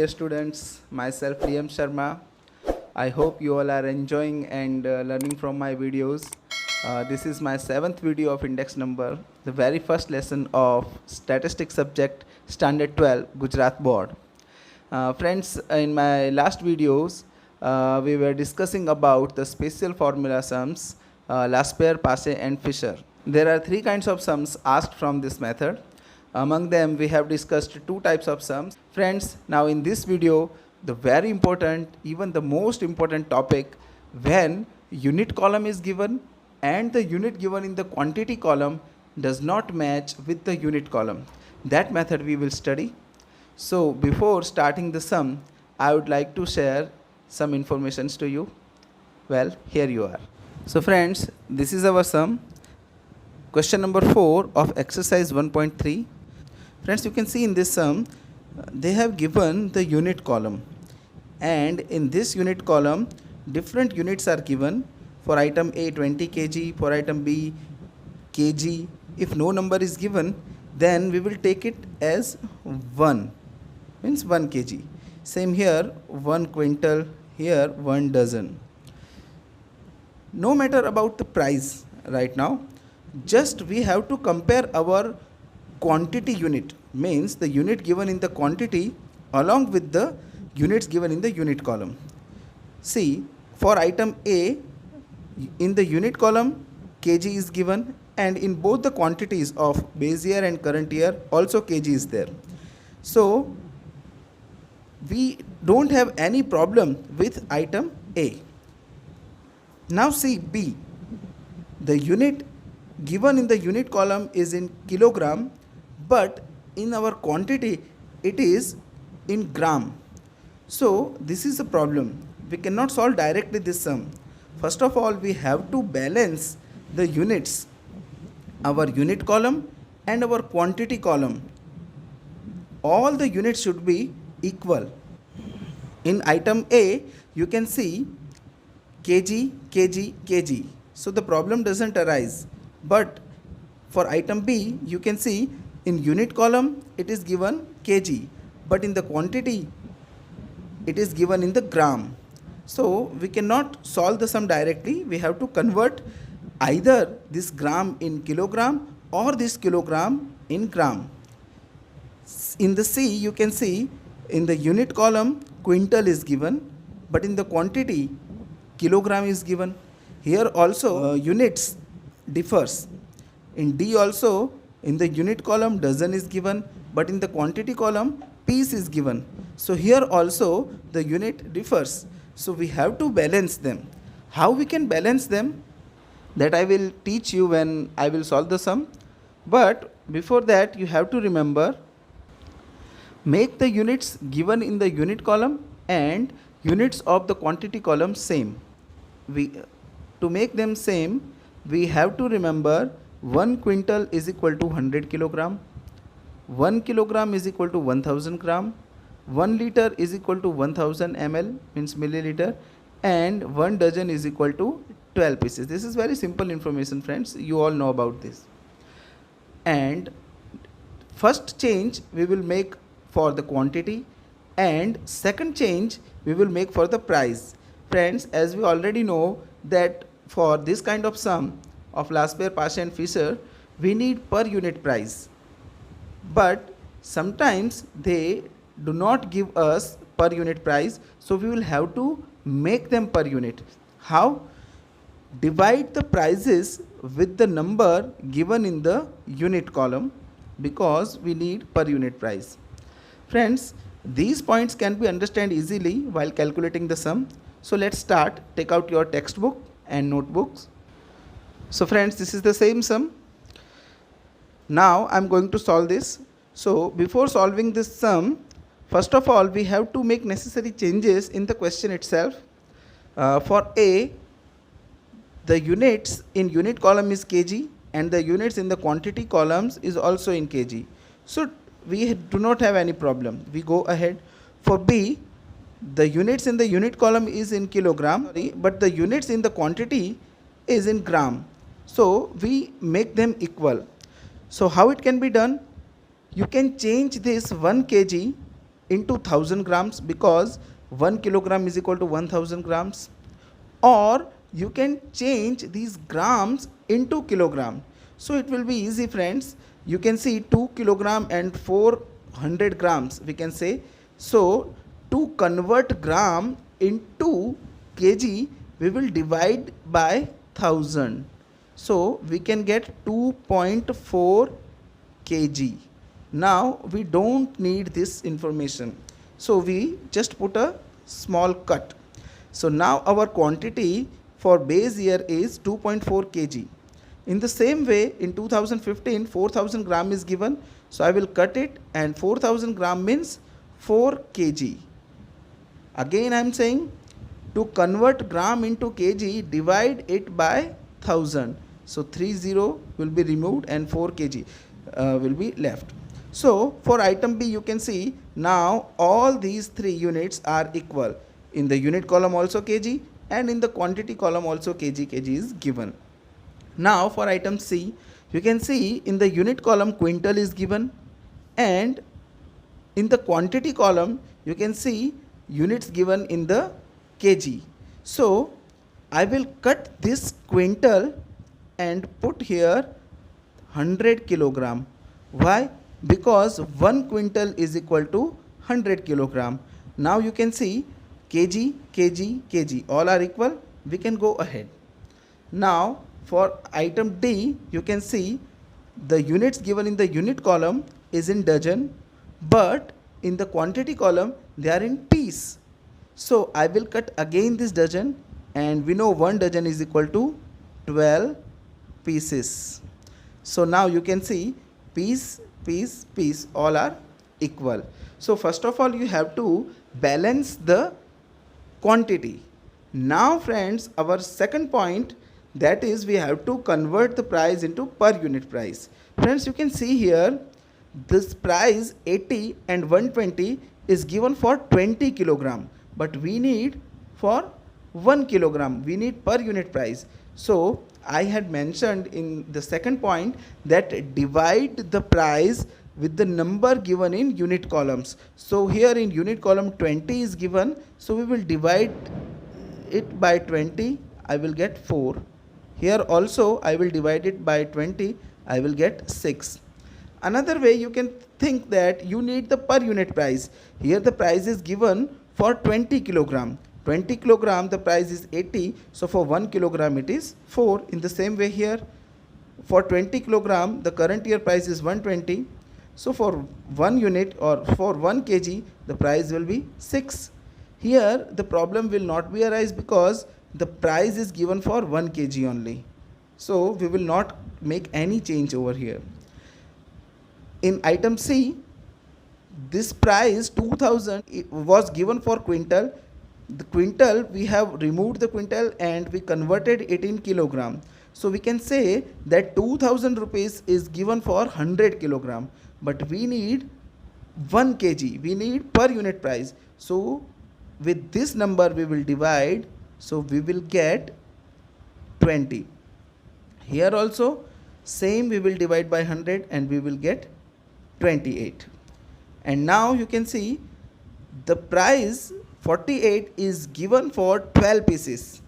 students, myself Liam Sharma. I hope you all are enjoying and learning from my videos. This is my 7th video of index number, the very first lesson of statistics subject standard 12 Gujarat board. Friends, in my last videos we were discussing about the special formula sums, Laspeyres, Paasche and Fisher. There are 3 kinds of sums asked from this method. Among them we have discussed 2 types of sums. Friends, now in this video the very important, even the most important topic, when unit column is given and the unit given in the quantity column does not match with the unit column. That method we will study. So before starting the sum, I would like to share some informations to you. Well, here you are. So friends, this is our sum. Question number 4 of exercise 1.3. Friends, you can see in this sum, they have given the unit column. And in this unit column, different units are given. For item A, 20 kg, for item B, kg. If no number is given, then we will take it as 1, means 1 kg. Same here, 1 quintal, here 1 dozen. No matter about the price right now, just we have to compare our quantity unit, means the unit given in the quantity along with the units given in the unit column. See, for item A, in the unit column kg is given, and in both the quantities of base year and current year also kg is there. So we don't have any problem with item A. Now see B, the unit given in the unit column is in kilogram, but in our quantity it is in gram. So this is a problem. We cannot solve directly this sum. First of all, we have to balance the units, our unit column and our quantity column. All the units should be equal. In item A, you can see kg, kg, kg. So the problem doesn't arise. But for item B, you can see in unit column it is given kg, but in the quantity it is given in the gram. So we cannot solve the sum directly. We have to convert either this gram in kilogram or this kilogram in gram. In the C, you can see in the unit column quintal is given, but in the quantity kilogram is given. Here also units differs. In D also, in the unit column dozen is given, but in the quantity column piece is given. So here also the unit differs. So we have to balance them. How we can balance them? That I will teach you when I will solve the sum. But before that, you have to remember, make the units given in the unit column and units of the quantity column same. To make them same, we have to remember 1 quintal is equal to 100 kilogram, 1 kilogram is equal to 1000 gram, 1 liter is equal to 1000 ml, means milliliter, and 1 dozen is equal to 12 pieces. This is very simple information, friends. You all know about this. And first change we will make for the quantity, and second change we will make for the price. Friends, as we already know that for this kind of sum of Laspeyres, Paasche and Fisher, we need per unit price. But sometimes they do not give us per unit price, so we will have to make them per unit. How? Divide the prices with the number given in the unit column, because we need per unit price. Friends, these points can be understood easily while calculating the sum. So let's start. Take out your textbook and notebooks. So friends, this is the same sum. Now I'm going to solve this. So before solving this sum, first of all we have to make necessary changes in the question itself. For A, the units in unit column is kg and the units in the quantity columns is also in kg. So we do not have any problem. We go ahead. For B, the units in the unit column is in kilogram, but the units in the quantity is in gram. So we make them equal. So how it can be done? You can change this 1 kg into 1000 grams, because 1 kilogram is equal to 1000 grams. Or you can change these grams into kilogram. So it will be easy, friends. You can see 2 kilogram and 400 grams, we can say. So to convert gram into kg, we will divide by 1000. So we can get 2.4 kg. Now we don't need this information, so we just put a small cut. So now our quantity for base year is 2.4 kg. In the same way, in 2015 4000 gram is given, so I will cut it, and 4000 gram means 4 kg. Again I am saying, to convert gram into kg, divide it by 1000. So 30 will be removed and 4 kg will be left. So for item B, you can see now all these three units are equal. In the unit column also kg, and in the quantity column also kg is given. Now for item C, you can see in the unit column quintal is given, and in the quantity column you can see units given in the kg. So I will cut this quintal and put here 100 kilogram. Why? Because 1 quintal is equal to 100 kilogram. Now you can see kg, kg, kg, all are equal. We can go ahead. Now for item D, you can see the units given in the unit column is in dozen, but in the quantity column they are in piece. So I will cut again this dozen, and we know 1 dozen is equal to 12 pieces. So now you can see piece, piece, piece, all are equal. So first of all, you have to balance the quantity. Now friends, our second point, that is we have to convert the price into per unit price. Friends, you can see here this price 80 and 120 is given for 20 kilogram, but we need for 1 kilogram, we need per unit price. So I had mentioned in the second point that divide the price with the number given in unit columns. So here in unit column 20 is given, so we will divide it by 20, I will get 4. Here also I will divide it by 20, I will get 6. Another way you can think that you need the per unit price. Here the price is given for 20 kilogram. 20 kilogram, the price is 80, so for 1 kilogram it is 4. In the same way here, for 20 kilogram, the current year price is 120, so for 1 unit or for 1 kg, the price will be 6. Here the problem will not be arise because the price is given for 1 kg only, so we will not make any change over here. In item C, this price 2000 was given for quintal. The quintal, we have removed the quintal and we converted it in kilogram. So we can say that 2000 rupees is given for 100 kilogram, but we need 1 kg, we need per unit price. So with this number we will divide, so we will get 20. Here also same, we will divide by 100 and we will get 28. And now you can see the price 48 is given for 12 pieces.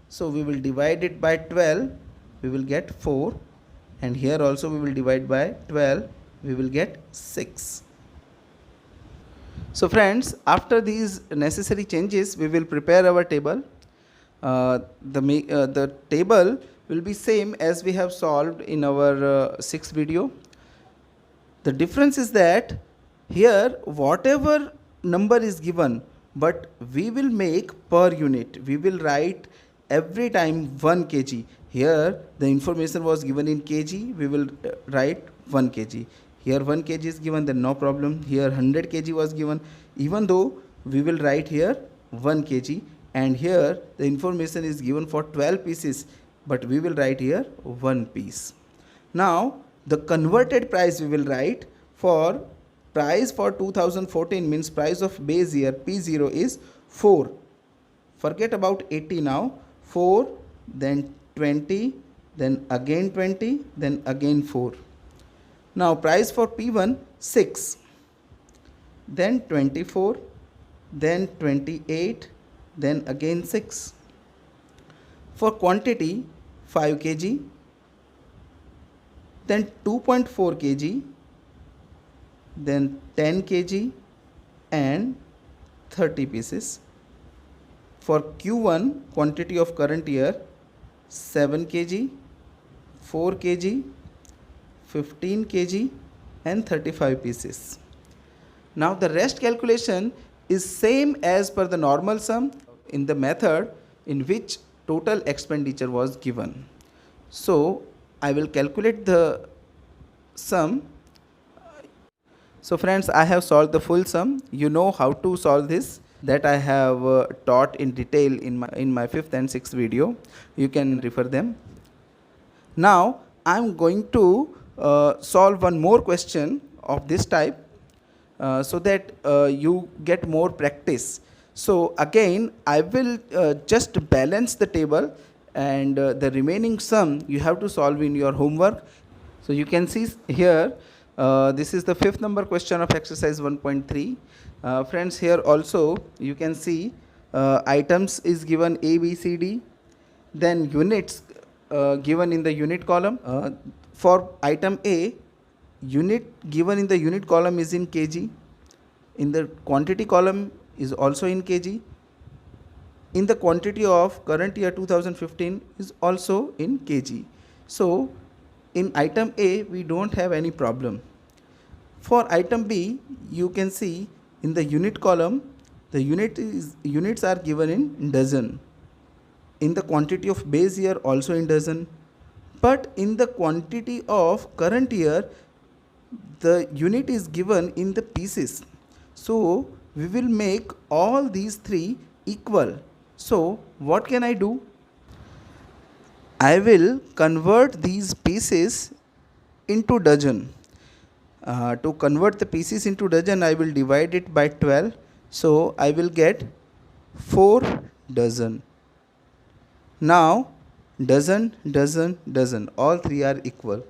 So we will divide it by 12, we will get 4, and here also we will divide by 12, we will get 6. So friends, after these necessary changes, we will prepare our table. The table will be same as we have solved in our 6th video. The difference is that here whatever number is given, but we will make per unit. We will write every time 1 kg. Here the information was given in kg, we will write 1 kg. Here 1 kg is given, then no problem. Here 100 kg was given, even though we will write here 1 kg, and here the information is given for 12 pieces, but we will write here 1 piece. Now the converted price we will write for price for 2014, means price of base year P0 is 4. Forget about 80 now. 4, then 20, then again 20, then again 4. Now price for P1 6. then 24, then 28, then again 6. For quantity 5 kg, then 2.4 kg, then 10 kg and 30 pieces. For Q1 quantity of current year 7 kg, 4 kg, 15 kg and 35 pieces. Now the rest calculation is same as per the normal sum in the method in which total expenditure was given. So I will calculate the sum. So friends, I have solved the full sum. You know how to solve this, that I have taught in detail in my 5th and 6th video. You can refer them. Now I am going to solve one more question of this type so that you get more practice. So again I will just balance the table, and the remaining sum you have to solve in your homework. So you can see here, this is the 5th number question of exercise 1.3. Friends, here also you can see items is given A, B, C, D, then units given in the unit column. For item A, unit given in the unit column is in kg, in the quantity column is also in kg, in the quantity of current year 2015 is also in kg. So in item A we don't have any problem. For item B, you can see in the unit column the units are given in dozen, in the quantity of base year also in dozen, but in the quantity of current year the unit is given in the pieces. So we will make all these three equal. So what can I do? I will convert these pieces into dozen. To convert the pieces into dozen, I will divide it by 12. So I will get 4 dozen. Now dozen, dozen, dozen, all three are equal.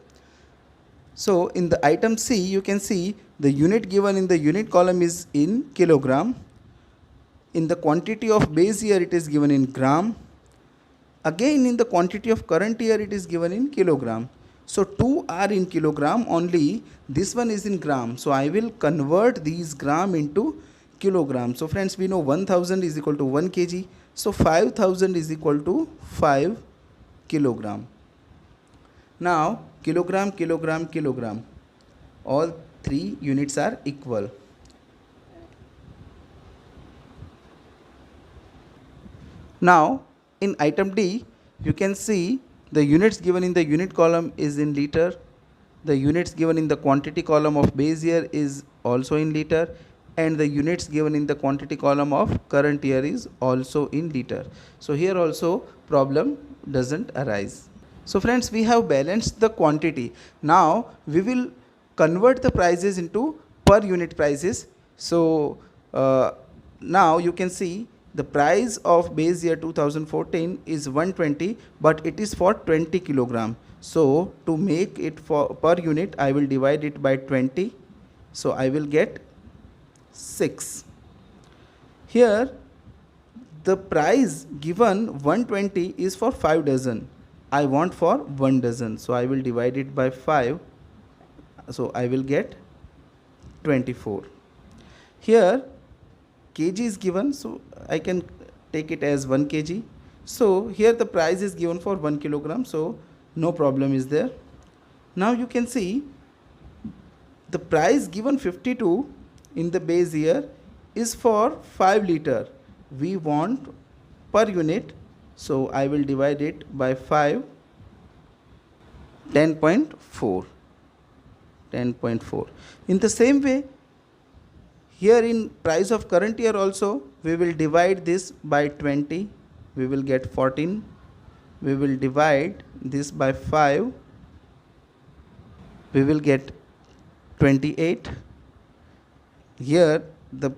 So in the item C, you can see the unit given in the unit column is in kilogram. In the quantity of base year it is given in gram. Again in the quantity of current year it is given in kilogram. So 2 are in kilogram only, this one is in gram. So I will convert these gram into kilogram. So friends, we know 1000 is equal to 1 kg. So 5000 is equal to 5 kilogram. Now kilogram, kilogram, kilogram, all three units are equal. Now in item D, you can see the units given in the unit column is in liter, the units given in the quantity column of base year is also in liter, and the units given in the quantity column of current year is also in liter. So here also problem doesn't arise. So friends, we have balanced the quantity. Now we will convert the prices into per unit prices. So now you can see the price of base year 2014 is 120, but it is for 20 kilogram. So to make it for per unit, I will divide it by 20. So I will get 6. Here the price given 120 is for 5 dozen. I want for 1 dozen. So I will divide it by 5. So I will get 24. Here kg is given, so I can take it as 1 kg. So here the price is given for 1 kilogram, so no problem is there. Now you can see the price given 52 in the base year is for 5 liter. We want per unit, so I will divide it by 5, 10.4. 10.4. In the same way, here in price of current year also, we will divide this by 20, we will get 14. We will divide this by 5, we will get 28. Here the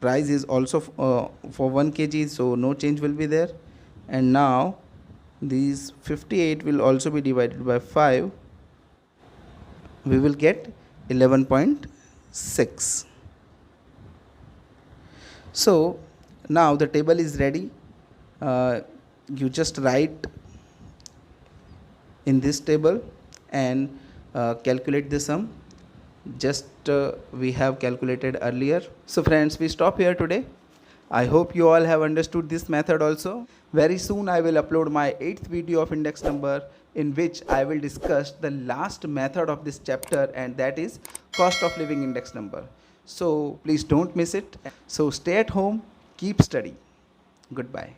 price is also for 1 kg, so no change will be there. And now these 58 will also be divided by 5, we will get 11.6. So now the table is ready. You just write in this table and calculate the sum just we have calculated earlier. So friends, we stop here today. I hope you all have understood this method also. Very soon I will upload my 8th video of index number, in which I will discuss the last method of this chapter, and that is cost of living index number. So please don't miss it. So stay at home, keep studying. Goodbye.